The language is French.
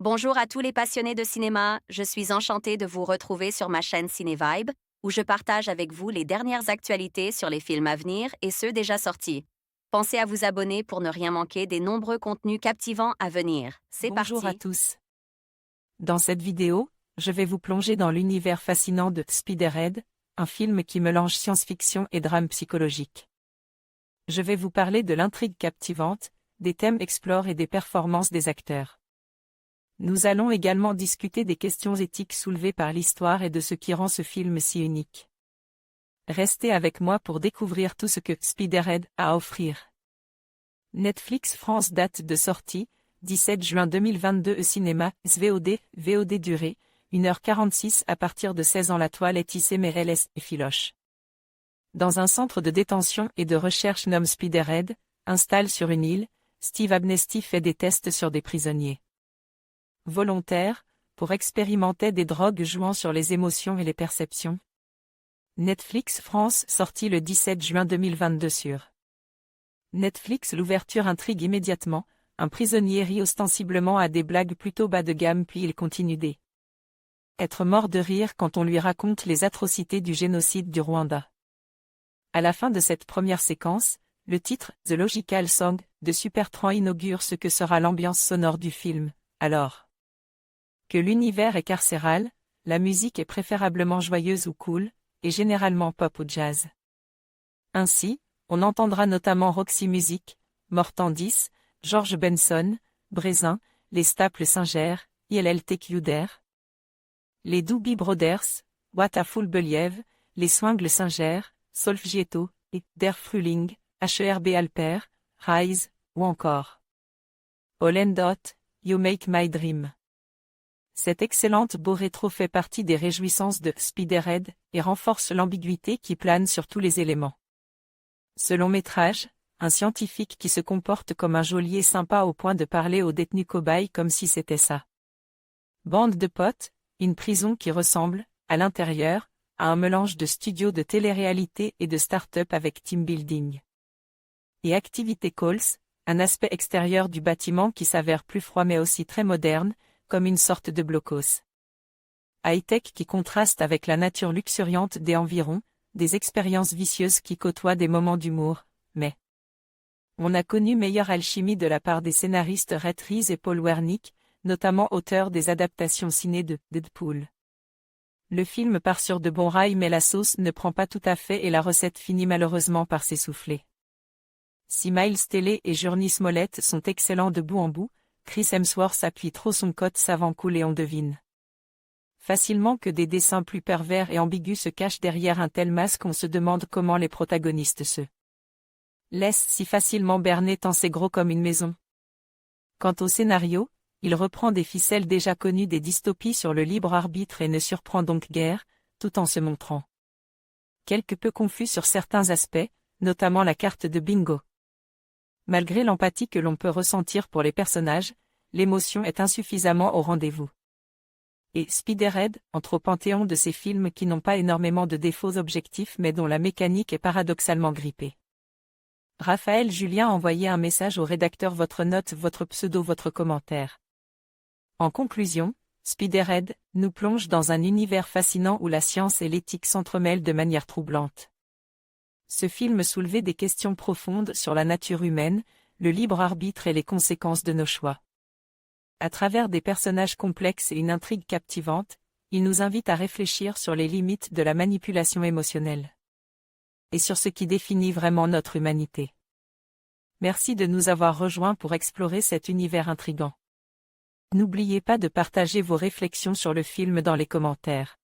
Bonjour à tous les passionnés de cinéma, je suis enchantée de vous retrouver sur ma chaîne CinéVibe, où je partage avec vous les dernières actualités sur les films à venir et ceux déjà sortis. Pensez à vous abonner pour ne rien manquer des nombreux contenus captivants à venir. C'est Bonjour à parti! tous. Dans cette vidéo, je vais vous plonger dans l'univers fascinant de Spiderhead, un film qui mélange science-fiction et drame psychologique. Je vais vous parler de l'intrigue captivante, des thèmes explorés et des performances des acteurs. Nous allons également discuter des questions éthiques soulevées par l'histoire et de ce qui rend ce film si unique. Restez avec moi pour découvrir tout ce que Spiderhead a à offrir. Netflix France, date de sortie, 17 juin 2022 au cinéma, VOD durée, 1h46 à partir de 16 ans. La toile est tissée mais elle est filoche. Dans un centre de détention et de recherche nommé Spiderhead, installé sur une île, Steve Amnesty fait des tests sur des prisonniers volontaires, pour expérimenter des drogues jouant sur les émotions et les perceptions. Netflix France, sorti le 17 juin 2022 sur Netflix. L'ouverture intrigue immédiatement, un prisonnier rit ostensiblement à des blagues plutôt bas de gamme puis il continue être mort de rire quand on lui raconte les atrocités du génocide du Rwanda. À la fin de cette première séquence, le titre « The Logical Song » de Supertramp inaugure ce que sera l'ambiance sonore du film, alors que l'univers est carcéral, la musique est préférablement joyeuse ou cool, et généralement pop ou jazz. Ainsi, on entendra notamment Roxy Music, Mortandis, George Benson, Brézin, les Staples Singer, ILLTQ Der, les Doobie Brothers, What a Fool Believ, les Swingles Singer, Solfghetto, et Der Frühling, HERB Alper, Rise, ou encore Hollandot, You Make My Dream. Cette excellente beau rétro fait partie des réjouissances de Spiderhead et renforce l'ambiguïté qui plane sur tous les éléments. Ce long métrage, un scientifique qui se comporte comme un geôlier sympa au point de parler aux détenus cobayes comme si c'était ça. Bande de potes, une prison qui ressemble, à l'intérieur, à un mélange de studio de télé-réalité et de start-up avec team building. Et Activity Calls, un aspect extérieur du bâtiment qui s'avère plus froid mais aussi très moderne, comme une sorte de blocos. High-tech qui contraste avec la nature luxuriante des environs, des expériences vicieuses qui côtoient des moments d'humour, mais on a connu meilleure alchimie de la part des scénaristes Rhett Reese et Paul Wernick, notamment auteurs des adaptations ciné de Deadpool. Le film part sur de bons rails mais la sauce ne prend pas tout à fait et la recette finit malheureusement par s'essouffler. Si Miles Teller et Jurnee Smollett sont excellents de bout en bout, Chris Hemsworth appuie trop son cote savant cool et on devine facilement que des dessins plus pervers et ambigus se cachent derrière un tel masque. On se demande comment les protagonistes se laissent si facilement berner tant c'est gros comme une maison. Quant au scénario, il reprend des ficelles déjà connues des dystopies sur le libre arbitre et ne surprend donc guère, tout en se montrant quelque peu confus sur certains aspects, notamment la carte de bingo. Malgré l'empathie que l'on peut ressentir pour les personnages, l'émotion est insuffisamment au rendez-vous. Et Spiderhead entre au panthéon de ces films qui n'ont pas énormément de défauts objectifs mais dont la mécanique est paradoxalement grippée. Raphaël Julien a envoyé un message au rédacteur. Votre note, votre pseudo, votre commentaire. En conclusion, Spiderhead nous plonge dans un univers fascinant où la science et l'éthique s'entremêlent de manière troublante. Ce film soulevait des questions profondes sur la nature humaine, le libre arbitre et les conséquences de nos choix. À travers des personnages complexes et une intrigue captivante, il nous invite à réfléchir sur les limites de la manipulation émotionnelle. Et sur ce qui définit vraiment notre humanité. Merci de nous avoir rejoints pour explorer cet univers intrigant. N'oubliez pas de partager vos réflexions sur le film dans les commentaires.